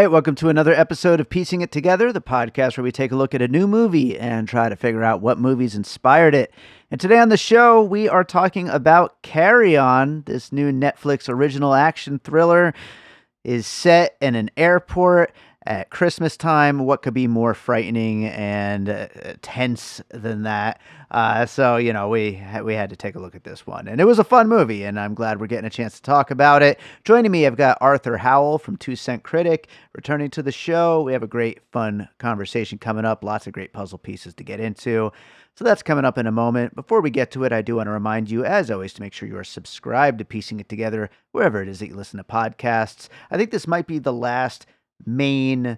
right, welcome to another episode of Piecing It Together, the podcast where we take a look at a new movie and try to figure out what movies inspired it. And today on the show, we are talking about Carry On, this new Netflix original action thriller is set in an airport at Christmas time. What could be more frightening and tense than that? So we had to take a look at this one, and it was a fun movie, and I'm glad we're getting a chance to talk about it. Joining me, I've got Arthur Howell from Cents Critic returning to the show. We have a great, fun conversation coming up. Lots of great puzzle pieces to get into. So that's coming up in a moment. Before we get to it, I do want to remind you, as always, to make sure you are subscribed to Piecing It Together, wherever it is that you listen to podcasts. I think this might be the last main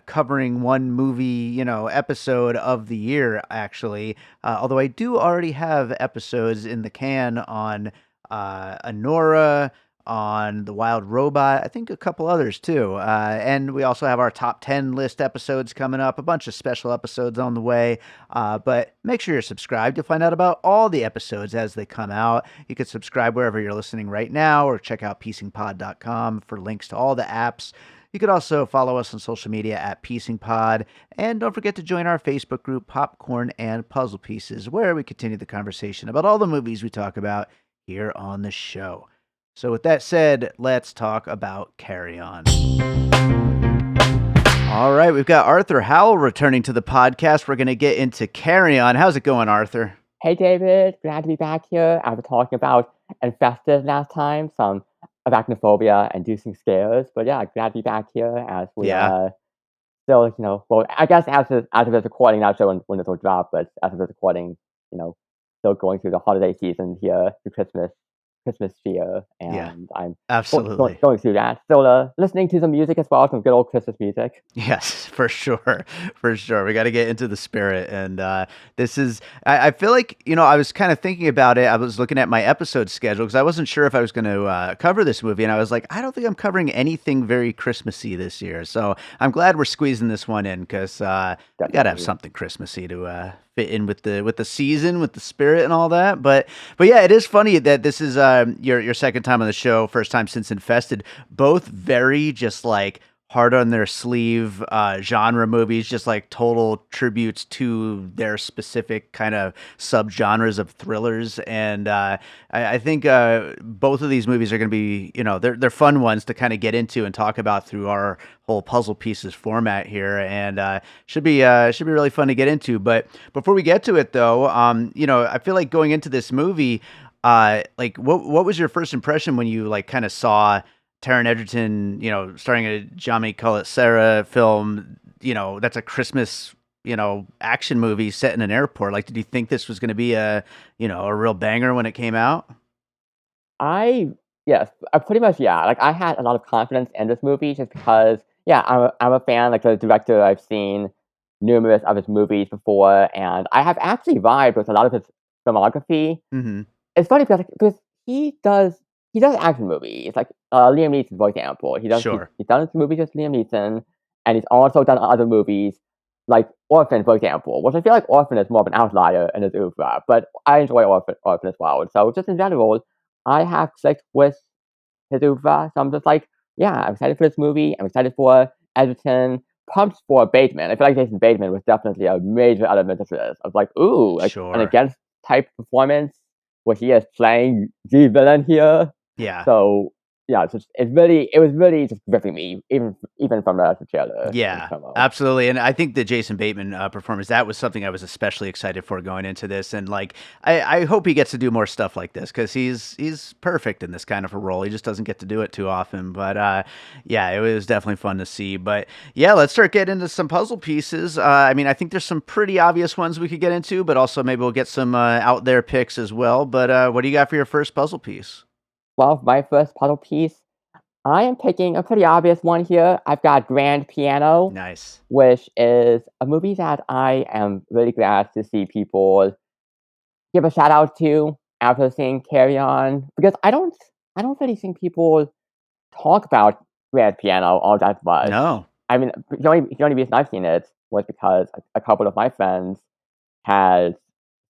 covering one movie, episode of the year, actually. Although I do already have episodes in the can on Anora, on The Wild Robot, I think a couple others too. And we also have our top 10 list episodes coming up, a bunch of special episodes on the way. But make sure you're subscribed. You'll find out about all the episodes as they come out. You can subscribe wherever you're listening right now, or check out piecingpod.com for links to all the apps. You could also follow us on social media at piecingpod, and don't forget to join our Facebook group, Popcorn and Puzzle Pieces, where we continue the conversation about all the movies we talk about here on the show. So with that said, let's talk about Carry On. All right, we've got Arthur Howell returning to the podcast. We're going to get into Carry On. How's it going, Arthur? Hey, David. Glad to be back here. I was talking about Infested last time, some arachnophobia and inducing scares. But yeah, glad to be back here as we still, well, I guess as of this recording, not sure when this will drop, but as of this recording, still going through the holiday season here, the Christmas cheer, and I'm absolutely going through that. Still listening to some music as well, some good old Christmas music. Yes, for sure. We got to get into the spirit, and this is. I feel like I was kind of thinking about it. I was looking at my episode schedule because I wasn't sure if I was going to cover this movie, and I was like, I don't think I'm covering anything very Christmassy this year. So I'm glad we're squeezing this one in because we got to have something Christmassy to fit in with the season, with the spirit and all that. But yeah, it is funny that this is your second time on the show, first time since Infested. Both very just like hard on their sleeve genre movies, just like total tributes to their specific kind of subgenres of thrillers. And I think both of these movies are going to be, they're fun ones to kind of get into and talk about through our whole puzzle pieces format here, and should be really fun to get into. But before we get to it, though, I feel like going into this movie, like what was your first impression when you like kind of saw Taron Egerton, starring a Jaume Collet-Serra film, that's a Christmas, action movie set in an airport. Like, did you think this was going to be a real banger when it came out? Yes, pretty much, yeah. Like, I had a lot of confidence in this movie just because, yeah, I'm a fan. Like, the director, I've seen numerous of his movies before, and I have actually vibed with a lot of his filmography. Mm-hmm. It's funny because he does action movies, like Liam Neeson, for example. He's done movies with Liam Neeson, and he's also done other movies like Orphan, for example, which I feel like Orphan is more of an outlier in his oeuvre, but I enjoy Orphan as well. So just in general, I have clicked with his oeuvre, so I'm just like, yeah, I'm excited for this movie. I'm excited for Egerton. Pumped for Bateman. I feel like Jason Bateman was definitely a major element of this. I was like, ooh, like an against type performance where he is playing the villain here. Yeah. So yeah, it was really just gripping me, even from the trailer. Yeah, absolutely. And I think the Jason Bateman performance, that was something I was especially excited for going into this. And like, I hope he gets to do more stuff like this because he's perfect in this kind of a role. He just doesn't get to do it too often. But yeah, it was definitely fun to see. But yeah, let's start getting into some puzzle pieces. I mean, I think there's some pretty obvious ones we could get into, but also maybe we'll get some out there picks as well. But what do you got for your first puzzle piece? Well, my first puzzle piece, I am picking a pretty obvious one here. I've got Grand Piano. Nice. Which is a movie that I am really glad to see people give a shout out to after seeing Carry On, because I don't really think people talk about Grand Piano all that much. No. I mean, the only reason I've seen it was because a couple of my friends had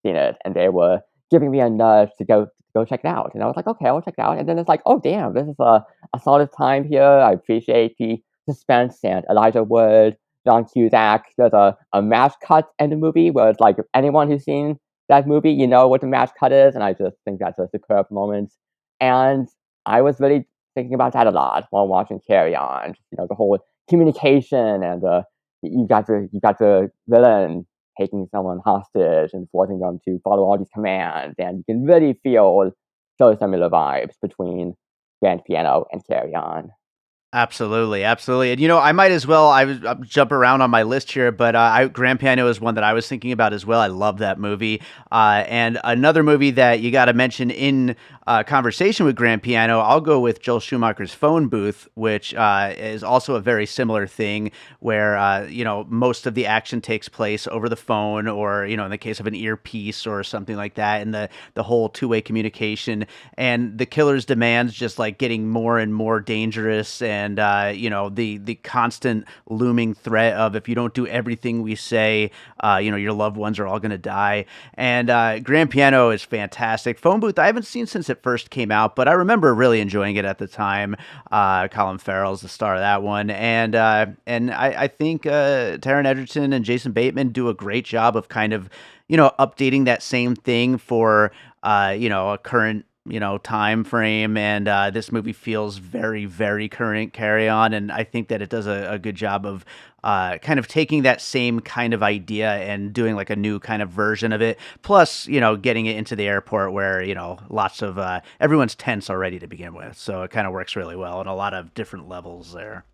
seen it, and they were giving me a nudge to go check it out. And I was like, okay, I'll check it out. And then it's like, oh, damn, this is a solid time here. I appreciate the suspense and Elijah Wood, John Cusack. There's a match cut in the movie where it's like, if anyone who's seen that movie, you know what the match cut is, and I just think that's a superb moment. And I was really thinking about that a lot while watching Carry On. The whole communication and you've got the villain taking someone hostage and forcing them to follow all these commands, and you can really feel those similar vibes between Grand Piano and Carry On. Absolutely, absolutely. And I might as well. I'll jump around on my list here, but Grand Piano is one that I was thinking about as well. I love that movie. And another movie that you got to mention in conversation with Grand Piano, I'll go with Joel Schumacher's Phone Booth, which is also a very similar thing, where most of the action takes place over the phone, or in the case of an earpiece or something like that, and the whole two-way communication, and the killer's demands just like getting more and more dangerous, and the constant looming threat of, if you don't do everything we say, your loved ones are all going to die. And Grand Piano is fantastic. Phone Booth I haven't seen since it first came out, but I remember really enjoying it at the time. Colin Farrell's the star of that one, and I think Taron Egerton and Jason Bateman do a great job of kind of updating that same thing for a current time frame, and this movie feels very, very current Carry On, and I think that it does a good job of kind of taking that same kind of idea and doing like a new kind of version of it, plus getting it into the airport where lots of everyone's tense already to begin with, so it kind of works really well on a lot of different levels there.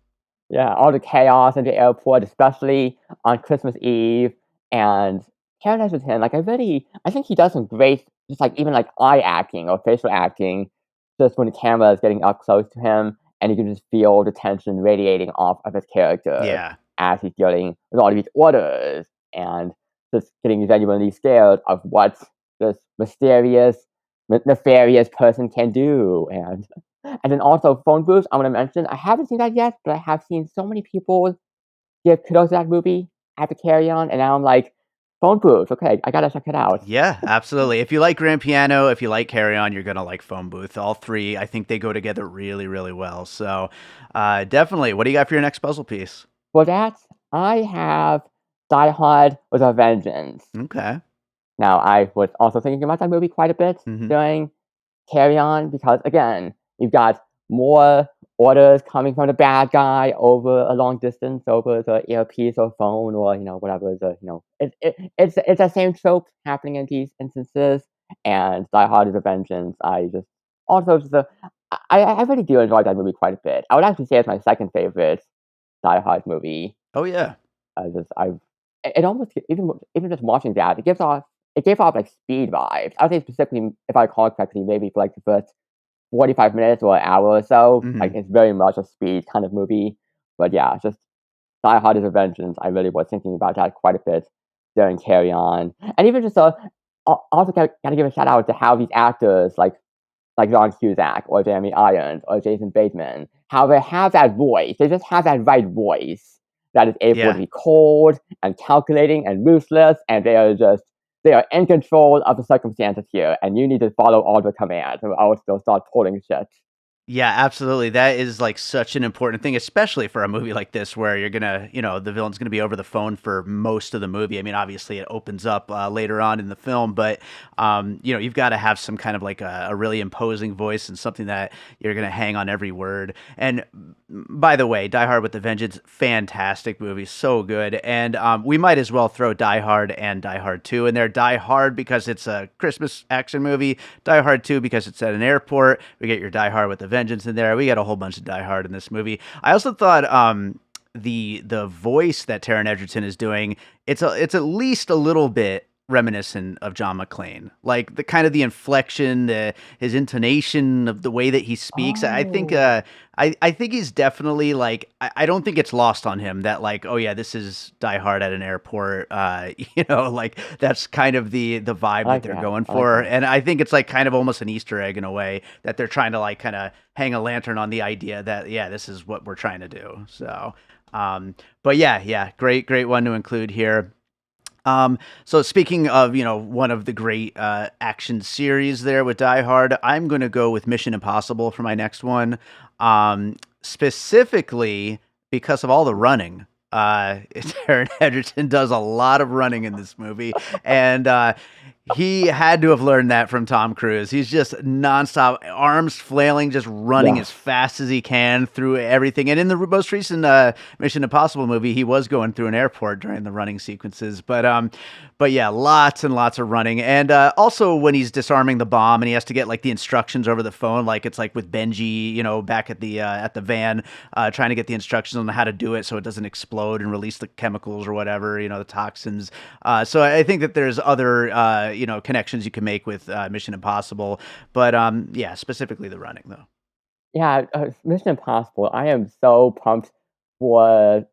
Yeah, all the chaos in the airport, especially on Christmas Eve, and Taron Egerton, I think he does some great, just like even like eye acting or facial acting, just when the camera is getting up close to him, and you can just feel the tension radiating off of his character Yeah. as he's dealing with all of these orders, and just getting genuinely scared of what this mysterious, nefarious person can do. And then also Phone Booth, I want to mention, I haven't seen that yet, but I have seen so many people give kudos to that movie after Carry On, and now I'm like, Phone Booth, okay, I gotta check it out. Yeah, absolutely. If you like Grand Piano, if you like Carry On, you're gonna like Phone Booth. All three, I think they go together really, really well. So, definitely. What do you got for your next puzzle piece? For that, I have Die Hard with a Vengeance. Okay. Now, I was also thinking about that movie quite a bit during Carry On, because again, you've got more orders coming from the bad guy over a long distance, over the earpiece or phone, or whatever. It's the same trope happening in these instances. And Die Hard is a Vengeance. I really do enjoy that movie quite a bit. I would actually say it's my second favorite Die Hard movie. Oh yeah. It almost, even just watching that, it gave off like speed vibes. I would say specifically, if I recall correctly, maybe for like the first 45 minutes or an hour or so. Like, it's very much a speed kind of movie. But yeah, just Die Hard is a Vengeance. I really was thinking about that quite a bit during Carry On. And even just also gotta give a shout out to how these actors like John Cusack or Jeremy Irons or Jason Bateman, how they have that voice. They just have that right voice that is able to be cold and calculating and ruthless, and they are in control of the circumstances here, and you need to follow all the commands, or else they'll start pulling shit. Yeah, absolutely. That is like such an important thing, especially for a movie like this where you're gonna, the villain's gonna be over the phone for most of the movie. I mean, obviously it opens up later on in the film, but you've got to have some kind of like a really imposing voice and something that you're gonna hang on every word. And by the way, Die Hard with a Vengeance, fantastic movie, so good. And we might as well throw Die Hard and Die Hard 2 in there. Die Hard because it's a Christmas action movie. Die Hard 2 because it's at an airport. We get your Die Hard with a Vengeance in there. We got a whole bunch of Die Hard in this movie. I also thought the voice that Taron Egerton is doing, it's at least a little bit reminiscent of John McClane, like the kind of the inflection, his intonation of the way that he speaks. I think I think he's definitely like, I don't think it's lost on him that like, oh yeah, this is Die Hard at an airport. Like that's kind of the vibe that they're going for. And I think it's like kind of almost an Easter egg in a way that they're trying to like kind of hang a lantern on the idea that, yeah, this is what we're trying to do. So, but yeah, great one to include here. So speaking of, one of the great action series there with Die Hard, I'm going to go with Mission Impossible for my next one. Specifically because of all the running. Taron Egerton does a lot of running in this movie, and he had to have learned that from Tom Cruise. He's just nonstop, arms flailing, just running as fast as he can through everything. And in the most recent Mission Impossible movie, he was going through an airport during the running sequences. But yeah, lots and lots of running. And also when he's disarming the bomb and he has to get like the instructions over the phone, like it's like with Benji, back at the van, trying to get the instructions on how to do it so it doesn't explode and release the chemicals or whatever, the toxins. So I think that there's other, connections you can make with Mission Impossible. But yeah, specifically the running though. Yeah, Mission Impossible. I am so pumped for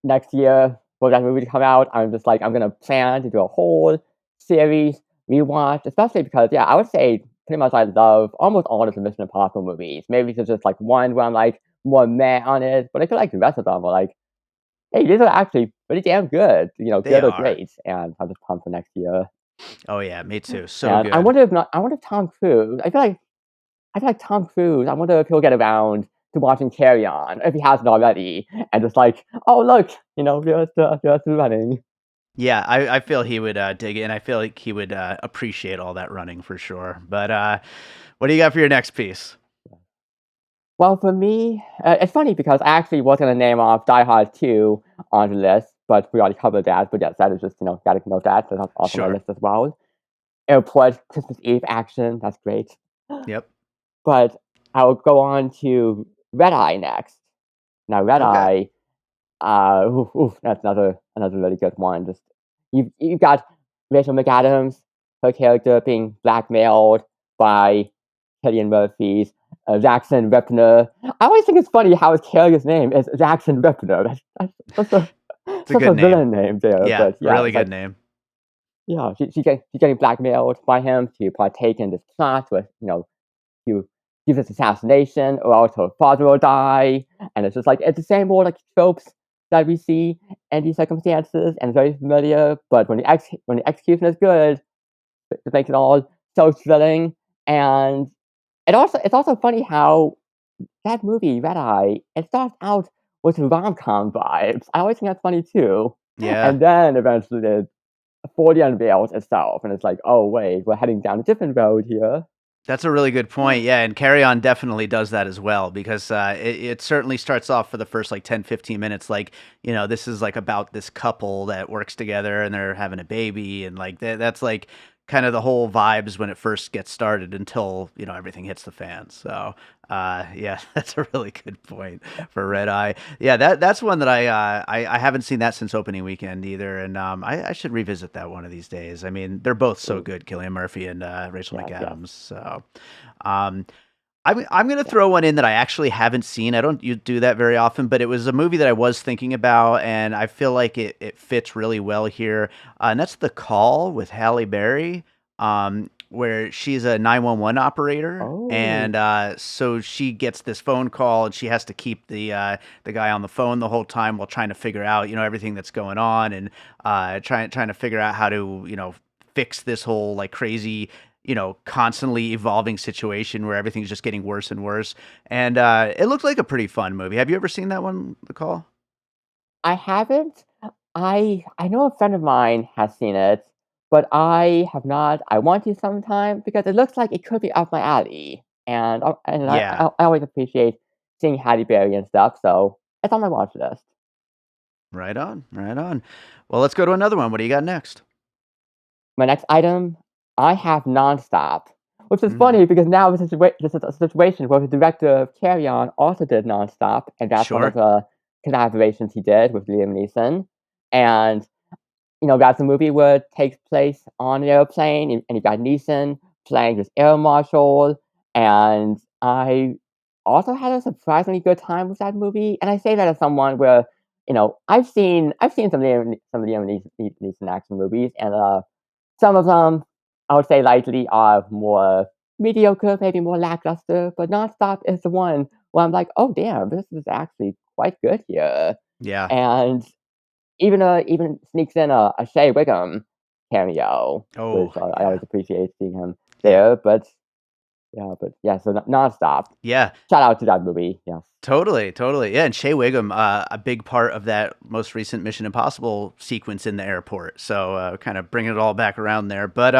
next year for that movie to come out. I'm just like, I'm gonna plan to do a whole series rewatch, especially because I would say pretty much I love almost all of the Mission Impossible movies. Maybe there's just like one where I'm like more meh on it, but I feel like the rest of them are like, hey, these are actually pretty damn good. They good or are. great, and I'm just pumped for next year. Oh yeah, me too. So And good. I wonder if Tom Cruise. I feel like Tom Cruise. I wonder if he'll get around to watching Carry On if he hasn't already, and just like, oh look, just running. Yeah, I feel he would dig it, and I feel like he would appreciate all that running for sure. But what do you got for your next piece? Well, for me, it's funny because I actually was going to name off Die Hard 2 on the list, but we already covered that. But yes, that is just, got to note that. So that's also on my list as well. Airport Christmas Eve action, that's great. Yep. But I will go on to Red Eye next. Now, Red Eye, that's another really good one. Just you've got Rachel McAdams, her character being blackmailed by Cillian Murphy's Jackson Ripner. I always think it's funny how his character's name is Jackson Ripner. That's a villain name there. Yeah, but really good name. Yeah, she's getting blackmailed by him to partake in this plot with, to do this assassination or else her father will die. And it's just like, it's the same old like tropes that we see in these circumstances and very familiar. But when the execution is good, it makes it all so thrilling. And it's also funny how that movie, Red Eye, it starts out with rom-com vibes. I always think that's funny too. Yeah. And then eventually it fully unveils itself, and it's like, oh wait, we're heading down a different road here. That's a really good point. Yeah, and Carry On definitely does that as well because it certainly starts off for the first like 10, 15 minutes like, this is like about this couple that works together and they're having a baby and like that's like kind of the whole vibes when it first gets started until, everything hits the fan. So, yeah, that's a really good point for Red Eye. Yeah, that's one that I haven't seen that since opening weekend either, and I should revisit that one of these days. I mean, they're both so good, Cillian Murphy and Rachel McAdams. So, I'm going to throw one in that I actually haven't seen. I don't do that very often, but it was a movie that I was thinking about, and I feel like it fits really well here. And that's The Call with Halle Berry, where she's a 911 operator, and so she gets this phone call, and she has to keep the guy on the phone the whole time while trying to figure out everything that's going on, and trying to figure out how to fix this whole like crazy constantly evolving situation where everything's just getting worse and worse. And it looked like a pretty fun movie. Have you ever seen that one, The Call? I haven't. I know a friend of mine has seen it, but I have not. I want to sometime because it looks like it could be up my alley. And I always appreciate seeing Halle Berry and stuff, so it's on my watch list. Right on, right on. Well, let's go to another one. What do you got next? My next item, I have Nonstop, which is funny because now this is a situation where the director of Carry On also did Nonstop, and that's one of the collaborations he did with Liam Neeson. And, that's a movie where it takes place on an airplane, and you got Neeson playing this air marshal, and I also had a surprisingly good time with that movie. And I say that as someone where, I've seen some Liam Neeson action movies, and some of them, I would say lightly, are more mediocre, maybe more lackluster, but Nonstop is the one where I'm like, oh damn, this is actually quite good here. Yeah. And even sneaks in a Shea Wiggum cameo, which I always appreciate seeing him there. But but yeah, so nonstop. Yeah. Shout out to that movie. Yes. Totally. Yeah, and Shea Wiggum, a big part of that most recent Mission Impossible sequence in the airport. So kind of bringing it all back around there. But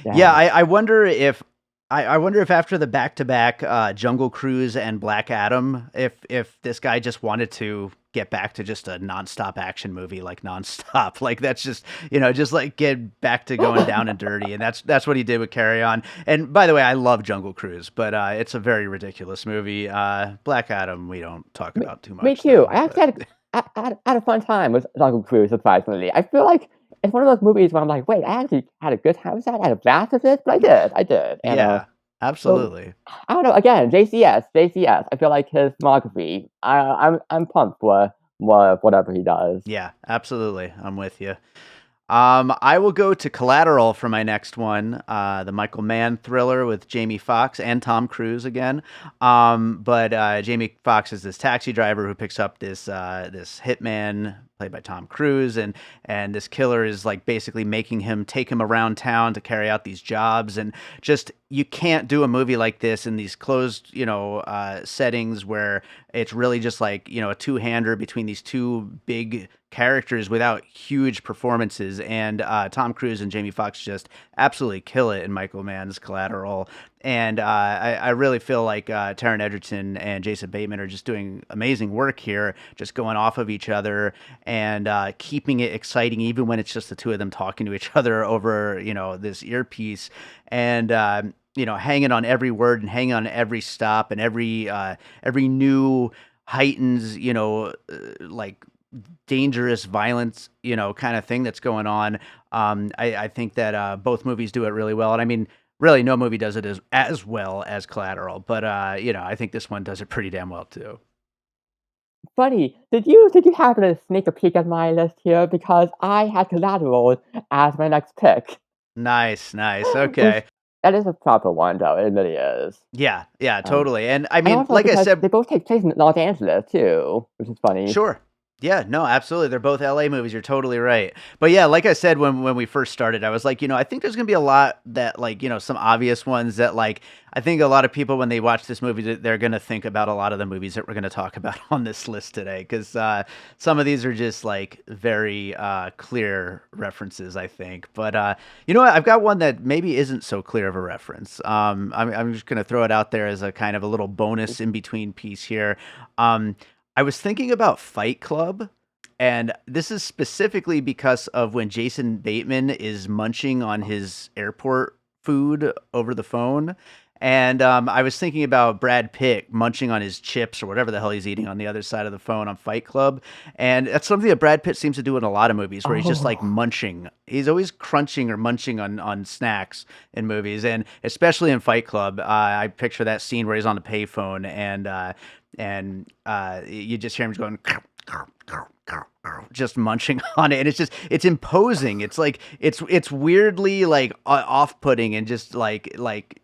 yeah, I wonder if I wonder if after the back-to-back Jungle Cruise and Black Adam, if this guy just wanted to get back to just a nonstop action movie, like nonstop, like that's just just like get back to going down and dirty, and that's what he did with Carry On. And by the way, I love Jungle Cruise, but it's a very ridiculous movie. Black Adam, we don't talk about too much. Me too. I actually had a fun time with Jungle Cruise. Surprisingly, I feel like it's one of those movies where I'm like, wait, I actually had a good time with that. I had a blast with it, but I did. And, yeah. Absolutely. So, I don't know. Again, JCS. I feel like his filmography. I'm pumped for whatever he does. Yeah, absolutely. I'm with you. I will go to Collateral for my next one, the Michael Mann thriller with Jamie Foxx and Tom Cruise again. But Jamie Foxx is this taxi driver who picks up this hitman played by Tom Cruise, and this killer is like basically making him take him around town to carry out these jobs, and just you can't do a movie like this in these closed settings where it's really just like a two-hander between these two big characters without huge performances. And Tom Cruise and Jamie Foxx just absolutely kill it in Michael Mann's Collateral. And I really feel like Taron Egerton and Jason Bateman are just doing amazing work here, just going off of each other and keeping it exciting, even when it's just the two of them talking to each other over, this earpiece. And hanging on every word and hanging on every stop, and every new heightens, like dangerous violence, kind of thing that's going on. I think that both movies do it really well. And I mean, really no movie does it as well as Collateral, but I think this one does it pretty damn well too. Funny, did you happen to sneak a peek at my list here? Because I had Collateral as my next pick. Nice. Okay. That is a proper one, though. It really is. Yeah, totally. And I mean, like I said, they both take place in Los Angeles too, which is funny. Sure. Yeah, no, absolutely. They're both LA movies. You're totally right. But yeah, like I said, when we first started, I was like, I think there's going to be a lot that like, some obvious ones that like, I think a lot of people, when they watch this movie, they're going to think about a lot of the movies that we're going to talk about on this list today. Because some of these are just like very clear references, I think. But you know what? I've got one that maybe isn't so clear of a reference. I'm just going to throw it out there as a kind of a little bonus in between piece here. I was thinking about Fight Club, and this is specifically because of when Jason Bateman is munching on his airport food over the phone. And I was thinking about Brad Pitt munching on his chips or whatever the hell he's eating on the other side of the phone on Fight Club. And that's something that Brad Pitt seems to do in a lot of movies where he's just like munching. He's always crunching or munching on snacks in movies. And especially in Fight Club, I picture that scene where he's on the payphone and you just hear him going just munching on it, and it's imposing. It's like it's weirdly like off-putting, and just like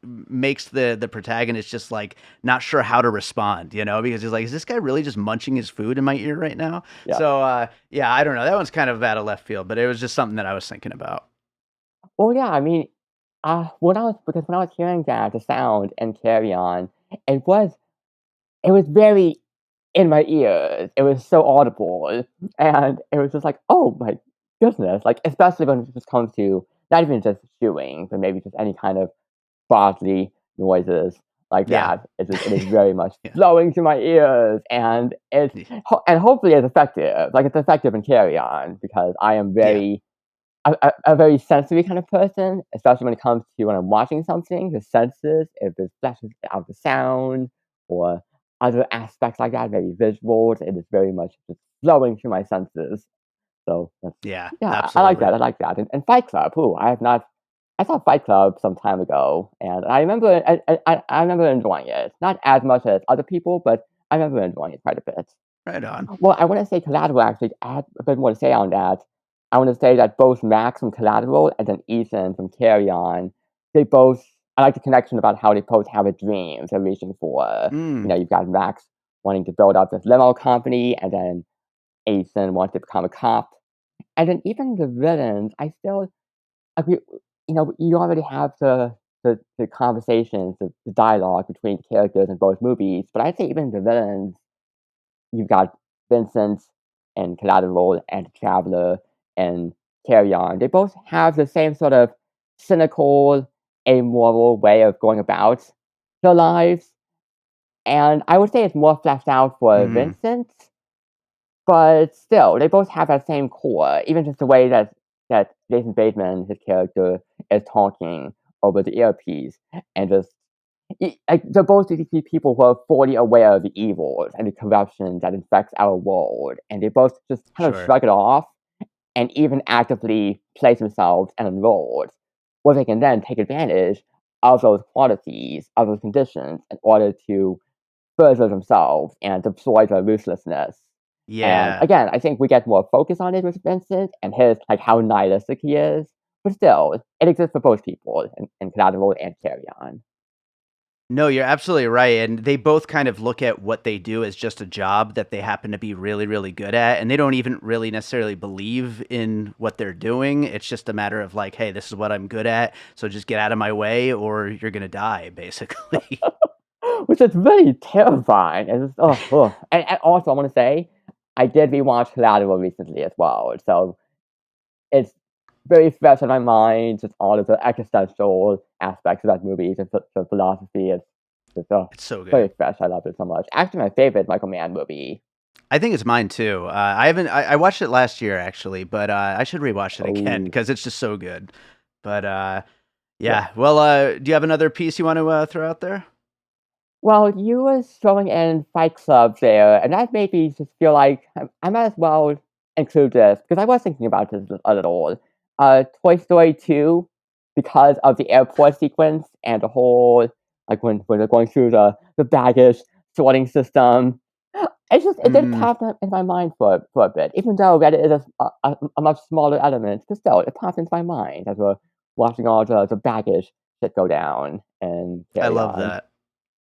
makes the protagonist just like not sure how to respond, because he's like, is this guy really just munching his food in my ear right now? Yeah. So yeah, I don't know, that one's kind of out of left field, but it was just something that I was thinking about. Well, yeah, I mean, when I was hearing that the sound and Carry On, it was very in my ears. It was so audible, and it was just like, oh my goodness! Like, especially when it just comes to not even just chewing, but maybe just any kind of bodily noises like that. It is very much flowing through my ears, and and hopefully it's effective. Like, it's effective in Carry On, because I am a very sensory kind of person, especially when it comes to when I'm watching something. The senses, if it flashes out the sound or other aspects like that, maybe visuals, it is very much just flowing through my senses. So I like that. I like that. And Fight Club, I saw Fight Club some time ago, and I remember I remember enjoying it. Not as much as other people, but I remember enjoying it quite a bit. Right on. Well, I want to say Collateral, actually. I had a bit more to say on that. I want to say that both Max from Collateral and then Ethan from Carry On, I like the connection about how they both have a dream they're reaching for. You've got Max wanting to build up this limo company, and then Ethan wants to become a cop. And then even the villains, I still agree. You already have the the conversations, the dialogue between characters in both movies. But I'd say even the villains, you've got Vincent and Collateral and Traveler and Carry-On. They both have the same sort of cynical, amoral way of going about their lives. And I would say it's more fleshed out for Vincent, but still, they both have that same core. Even just the way that Jason Bateman, his character, is talking over the earpiece, and just like they're both these people who are fully aware of the evils and the corruption that infects our world, and they both just kind of shrug it off and even actively place themselves and enrolled, where they can then take advantage of those qualities, of those conditions, in order to further themselves and deploy their ruthlessness. Yeah. And again, I think we get more focus on it with Vincent and his like how nihilistic he is, but still, it exists for both people in Collateral and Carry-On. No, you're absolutely right. And they both kind of look at what they do as just a job that they happen to be really, really good at. And they don't even really necessarily believe in what they're doing. It's just a matter of like, hey, this is what I'm good at. So just get out of my way or you're going to die, basically. Which is really terrifying. And, and also, I want to say, I did rewatch Collateral recently as well. So it's very fresh in my mind, just all of the existential aspects of that movie, just the philosophy. It's so good. Very fresh. I love it so much. Actually, my favorite Michael Mann movie. I think it's mine too. I watched it last year actually, but I should rewatch it again because it's just so good. But yeah. Well, do you have another piece you want to throw out there? Well, you were throwing in Fight Club there, and that made me just feel like I might as well include this because I was thinking about this a little. Toy Story 2, because of the airport sequence and the whole, like when they're going through the baggage sorting system, it did pop up in my mind for a bit, even though that it is a much smaller element, but still, it popped into my mind as we're watching all the baggage shit go down and carry I love on. that.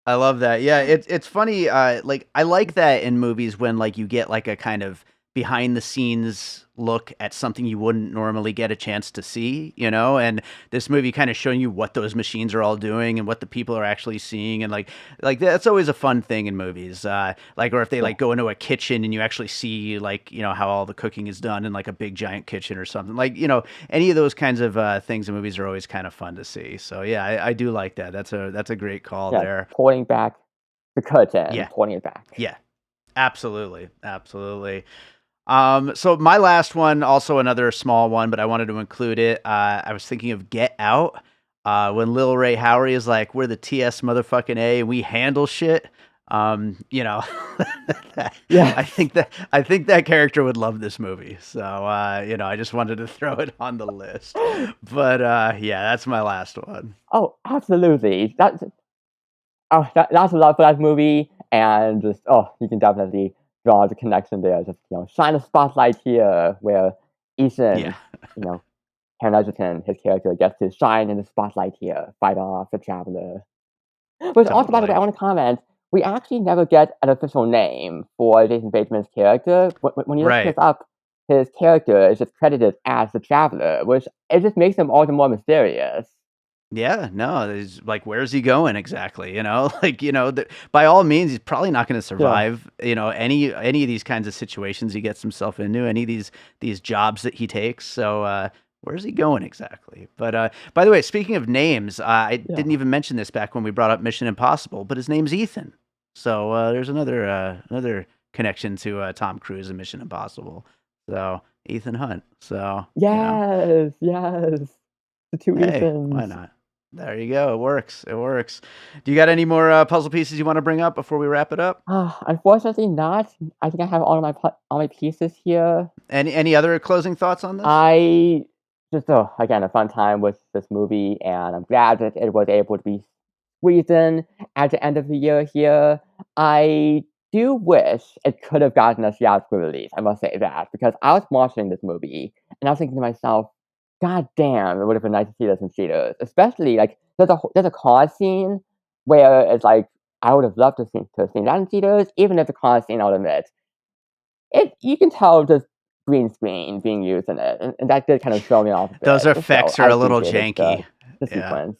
I love that. Yeah, it's funny. Like I like that in movies when like you get like a kind of behind the scenes look at something you wouldn't normally get a chance to see, you know, and this movie kind of showing you what those machines are all doing and what the people are actually seeing. And like that's always a fun thing in movies. Like, or if they like go into a kitchen and you actually see like, you know, how all the cooking is done in like a big giant kitchen or something like, you know, any of those kinds of things in movies are always kind of fun to see. So yeah, I do like that. That's a great call there. Pulling back the curtain, pulling it back. Yeah, absolutely. Absolutely. So my last one, also another small one, but I wanted to include it. I was thinking of Get Out. When Lil Ray Howery is like, we're the TS motherfucking A and we handle shit. You know, I think that character would love this movie. So, you know, I just wanted to throw it on the list, but, yeah, that's my last one. Oh, absolutely. That's a love for that movie. And just, you can definitely draw the connection there. Just, you know, shine a spotlight here where Ethan, you know, Egerton, his character, gets to shine in the spotlight here, fight off the Traveler. But also, by the way, I want to comment, we actually never get an official name for Jason Bateman's character. When you look this up, his character is just credited as the Traveler, which it just makes him all the more mysterious. Yeah, no, it's like, where's he going exactly? You know, like, you know, by all means, he's probably not going to survive, you know, any of these kinds of situations he gets himself into, any of these jobs that he takes. So, where's he going exactly? But by the way, speaking of names, I didn't even mention this back when we brought up Mission Impossible, but his name's Ethan. So there's another connection to Tom Cruise and Mission Impossible. So Ethan Hunt. So yes, the two Ethans. Why not? There you go. It works. Do you got any more puzzle pieces you want to bring up before we wrap it up? Unfortunately not. I think I have all my pieces here. Any other closing thoughts on this? I just again a fun time with this movie, and I'm glad that it was able to be squeezed in at the end of the year here. I do wish it could have gotten a theatrical release. I must say that because I was watching this movie and I was thinking to myself, God damn, it would have been nice to see this in theaters. Especially like there's a car scene where it's like I would have loved to see that in theaters, even if the car scene, I'll admit, you can tell just green screen being used in it, and that did kind of throw me off a bit. Those effects are a little janky. The sequence.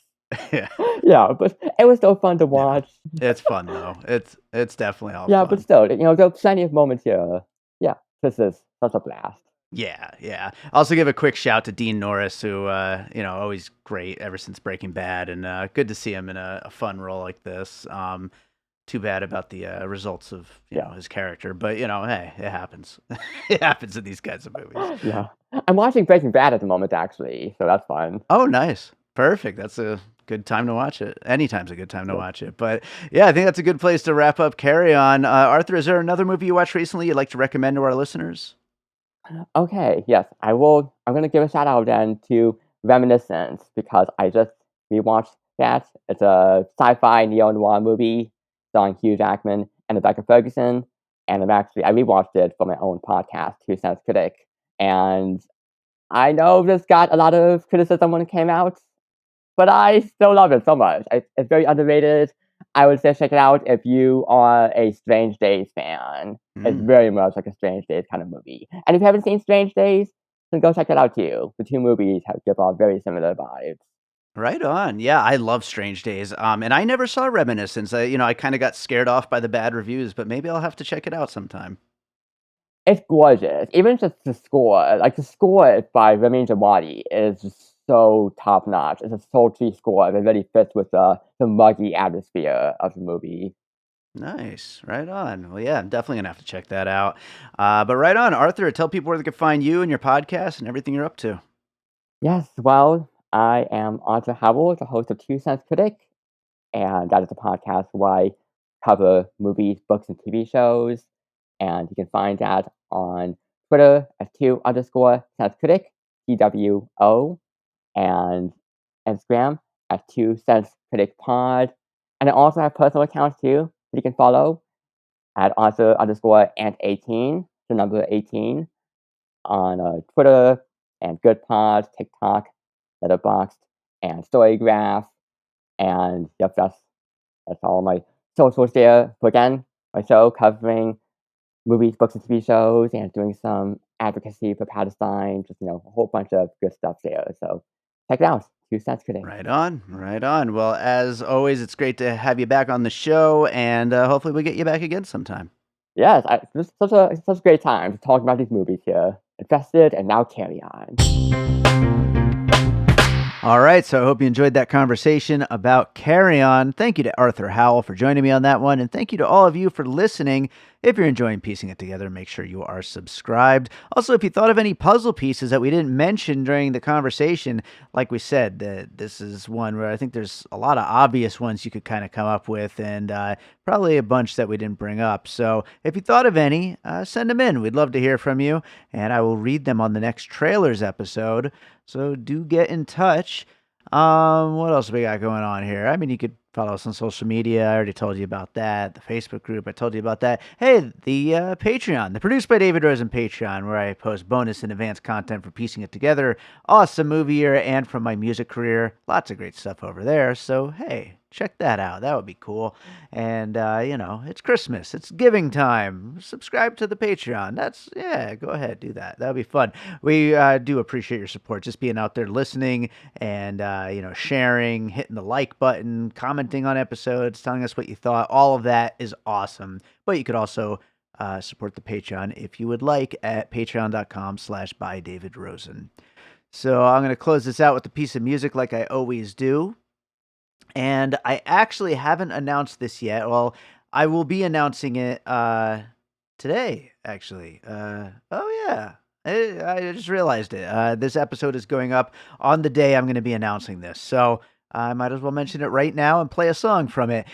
Yeah. Yeah, but it was so fun to watch. It's fun though. It's definitely all Yeah, but fun. still, there are plenty of moments here. Yeah, this is such a blast. Yeah, yeah. Also give a quick shout to Dean Norris, who always great ever since Breaking Bad, and good to see him in a fun role like this. Too bad about the results of his character, but hey, it happens. It happens in these kinds of movies. Yeah, I'm watching Breaking Bad at the moment, actually, so that's fun. Oh, nice, perfect. That's a good time to watch it. Anytime's a good time to watch it. But yeah, I think that's a good place to wrap up Carry On. Arthur, is there another movie you watched recently you'd like to recommend to our listeners? Okay, yes, I will. I'm gonna give a shout out then to Reminiscence because I just rewatched that. It's a sci-fi neo-noir movie starring Hugh Jackman and Rebecca Ferguson, and I rewatched it for my own podcast, Cents Critic, and I know this got a lot of criticism when it came out, but I still love it so much. It's very underrated. I would say check it out if you are a Strange Days fan. It's very much like a Strange Days kind of movie. And if you haven't seen Strange Days, then go check it out too. The two movies give off very similar vibes. Right on. Yeah, I love Strange Days. And I never saw Reminiscence. I kind of got scared off by the bad reviews, but maybe I'll have to check it out sometime. It's gorgeous. Even just the score, like the score by Ramin Djawadi is just so top notch. It's a sultry score that really fits with the muggy atmosphere of the movie. Nice. Right on. Well, yeah, I'm definitely gonna have to check that out. But right on, Arthur, tell people where they can find you and your podcast and everything you're up to. Yes, well, I am Arthur Howell, the host of Cents Critic, and that is a podcast where I cover movies, books, and TV shows. And you can find that on Twitter at @2_Cents Critic, TWO, and Instagram at 2 Cents Critic Pod. And I also have personal accounts too that you can follow at Arthur_Ant18, the number 18, on Twitter and Goodpod, TikTok, Letterboxd, and Storygraph. And yep, that's all my socials there. But again, my show covering movies, books, and TV shows, and doing some advocacy for Palestine. Just a whole bunch of good stuff there. So check it out. Cents Critic. Right on. Right on. Well, as always, it's great to have you back on the show, and hopefully we'll get you back again sometime. Yes, this is such a great time to talk about these movies here. Invested and now Carry On. All right, so I hope you enjoyed that conversation about Carry On. Thank you to Arthur Howell for joining me on that one, and thank you to all of you for listening. If you're enjoying piecing it together, make sure you are subscribed. Also, if you thought of any puzzle pieces that we didn't mention during the conversation, like we said, this is one where I think there's a lot of obvious ones you could kind of come up with, and probably a bunch that we didn't bring up. So if you thought of any, send them in. We'd love to hear from you, and I will read them on the next trailers episode. So do get in touch. What else we got going on here? I mean, you could follow us on social media. I already told you about that. The Facebook group, I told you about that. Hey, the Patreon, the Produced by David Rosen Patreon, where I post bonus and advanced content for piecing it together. Awesome movie year and from my music career. Lots of great stuff over there. So, hey, check that out. That would be cool. And, it's Christmas. It's giving time. Subscribe to the Patreon. Go ahead, do that. That would be fun. We do appreciate your support. Just being out there listening and, sharing, hitting the like button, commenting on episodes, telling us what you thought. All of that is awesome. But you could also support the Patreon if you would like at patreon.com/bydavidrosen. So I'm going to close this out with a piece of music like I always do. And I actually haven't announced this yet. Well, I will be announcing it today, actually. Oh, yeah. I just realized it. This episode is going up on the day I'm going to be announcing this. So I might as well mention it right now and play a song from it.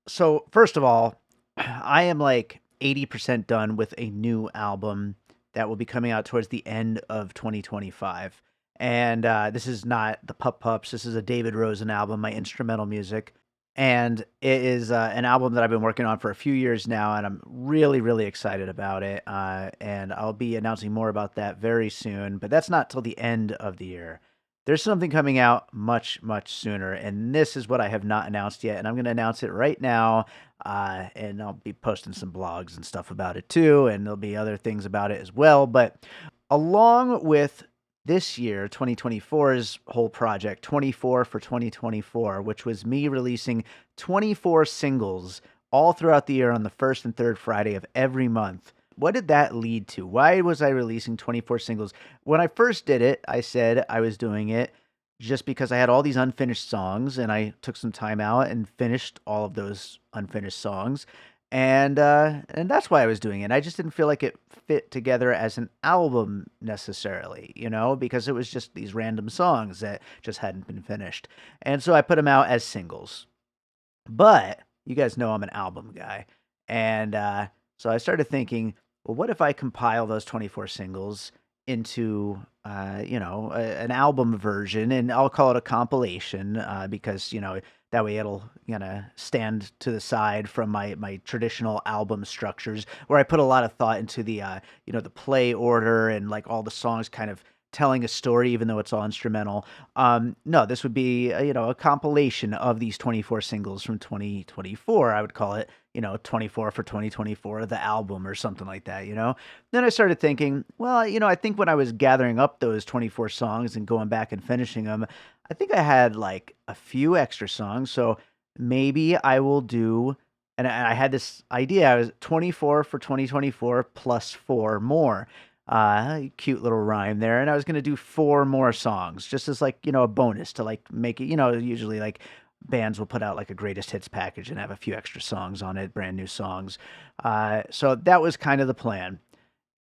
So first of all, I am like 80% done with a new album that will be coming out towards the end of 2025. And this is not the Pup Pups. This is a David Rosen album, my instrumental music. And it is an album that I've been working on for a few years now, and I'm really, really excited about it. And I'll be announcing more about that very soon, but that's not till the end of the year. There's something coming out much, much sooner, and this is what I have not announced yet, and I'm going to announce it right now, and I'll be posting some blogs and stuff about it too, and there'll be other things about it as well. But along with this year, 2024's whole project, 24 for 2024, which was me releasing 24 singles all throughout the year on the first and third Friday of every month. What did that lead to? Why was I releasing 24 singles? When I first did it, I said I was doing it just because I had all these unfinished songs and I took some time out and finished all of those unfinished songs. And that's why I was doing it. I just didn't feel like it fit together as an album necessarily, because it was just these random songs that just hadn't been finished. And so I put them out as singles. But you guys know I'm an album guy. And so I started thinking, well, what if I compile those 24 singles into, an album version, and I'll call it a compilation because, that way it'll, stand to the side from my traditional album structures where I put a lot of thought into the play order and like all the songs kind of telling a story, even though it's all instrumental. No, this would be a compilation of these 24 singles from 2024. I would call it 24 for 2024, the album or something like that. Then I started thinking, well, I think when I was gathering up those 24 songs and going back and finishing them, I think I had like a few extra songs. So maybe I will do. And I had this idea. I was 24 for 2024 plus four more. Cute little rhyme there. And I was going to do four more songs just as like, a bonus to like make it, usually like bands will put out like a greatest hits package and have a few extra songs on it, brand new songs. So that was kind of the plan.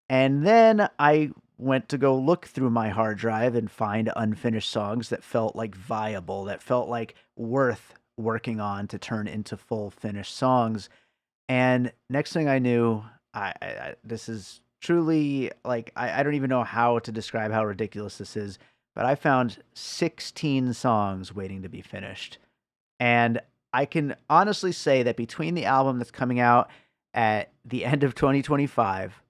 And then I went to go look through my hard drive and find unfinished songs that felt like viable, that felt like worth working on to turn into full finished songs. And next thing I knew, this is truly like I don't even know how to describe how ridiculous this is, but I found 16 songs waiting to be finished. And I can honestly say that between the album that's coming out at the end of 2025,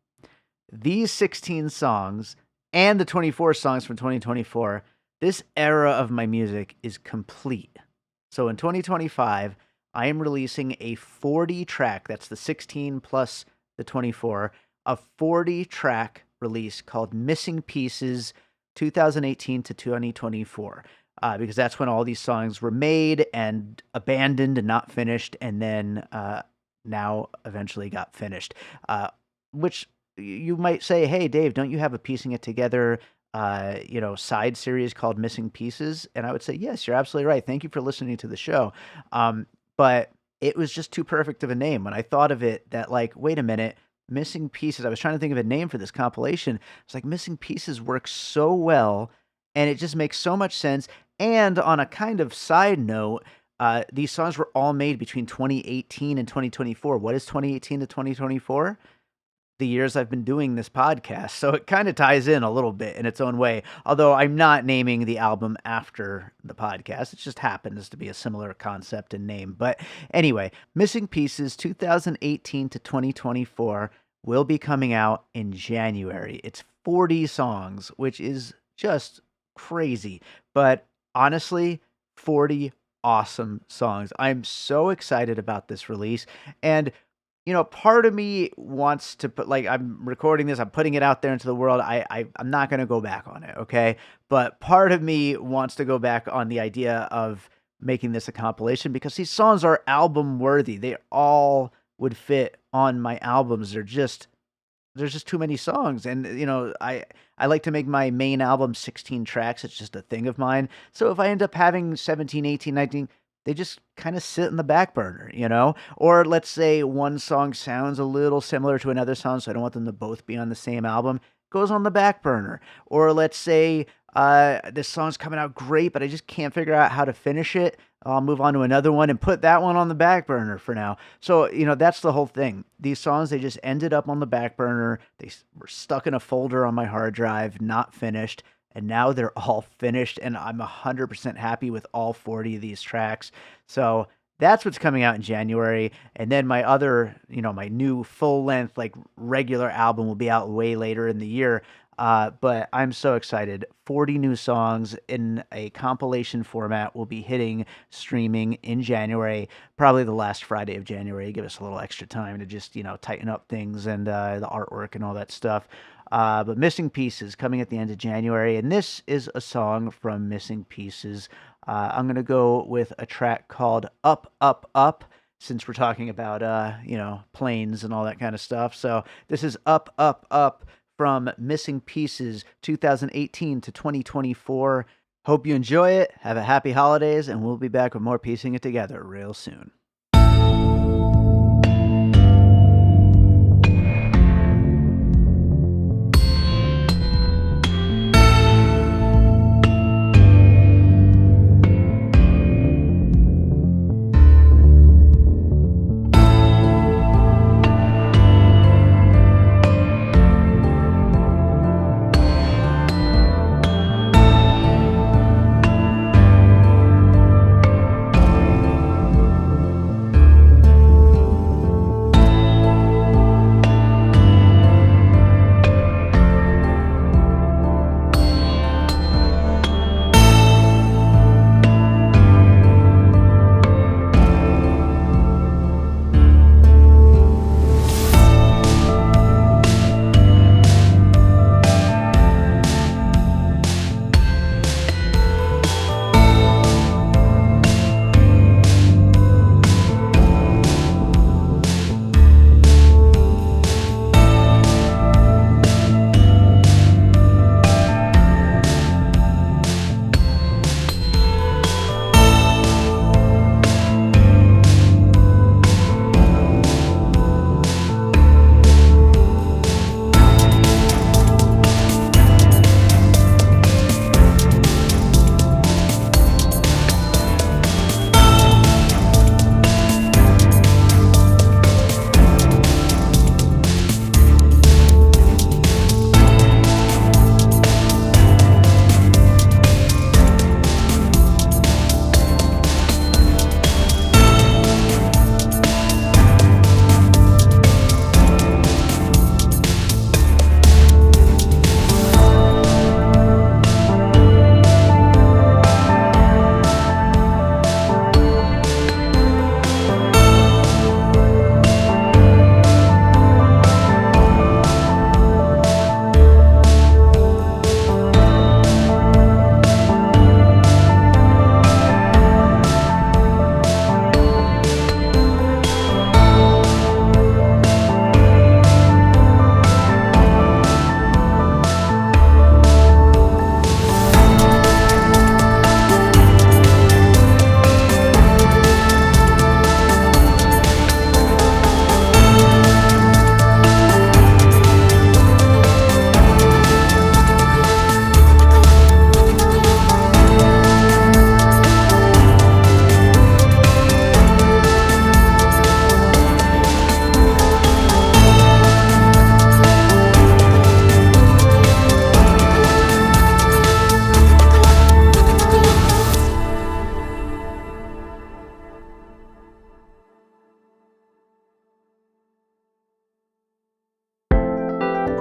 these 16 songs, and the 24 songs from 2024, this era of my music is complete. So in 2025, I am releasing a 40 track, that's the 16 plus the 24, a 40 track release called Missing Pieces 2018 to 2024. Because that's when all these songs were made and abandoned and not finished, and then now eventually got finished. Which you might say, hey, Dave, don't you have a piecing it together, side series called Missing Pieces? And I would say, yes, you're absolutely right. Thank you for listening to the show. But it was just too perfect of a name. When I thought of it, that like, wait a minute, Missing Pieces. I was trying to think of a name for this compilation. It's like Missing Pieces works so well, and it just makes so much sense. And on a kind of side note, these songs were all made between 2018 and 2024. What is 2018 to 2024? The years I've been doing this podcast. So it kind of ties in a little bit in its own way. Although I'm not naming the album after the podcast. It just happens to be a similar concept and name. But anyway, Missing Pieces 2018 to 2024 will be coming out in January. It's 40 songs, which is just crazy. But honestly, 40 awesome songs. I'm so excited about this release. And part of me wants to put, like, I'm recording this, I'm putting it out there into the world. I'm not going to go back on it, okay? But part of me wants to go back on the idea of making this a compilation because these songs are album worthy. They all would fit on my albums. There's just too many songs. And, I like to make my main album 16 tracks. It's just a thing of mine. So if I end up having 17, 18, 19, they just kind of sit in the back burner, Or let's say one song sounds a little similar to another song, so I don't want them to both be on the same album. Goes on the back burner. Or let's say this song's coming out great, but I just can't figure out how to finish it. I'll move on to another one and put that one on the back burner for now. So, that's the whole thing. These songs, they just ended up on the back burner. They were stuck in a folder on my hard drive, not finished. And now they're all finished, and I'm 100% happy with all 40 of these tracks. So that's what's coming out in January. And then my other, my new full-length, like, regular album will be out way later in the year. But I'm so excited. 40 new songs in a compilation format will be hitting streaming in January, probably the last Friday of January. Give us a little extra time to just, tighten up things and the artwork and all that stuff. But Missing Pieces coming at the end of January, and this is a song from Missing Pieces. I'm going to go with a track called Up, Up, Up, since we're talking about, planes and all that kind of stuff. So this is Up, Up, Up from Missing Pieces 2018 to 2024. Hope you enjoy it. Have a happy holidays, and we'll be back with more Piecing It Together real soon.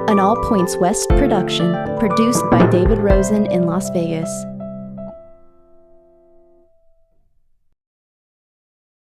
An All Points West production, produced by David Rosen in Las Vegas.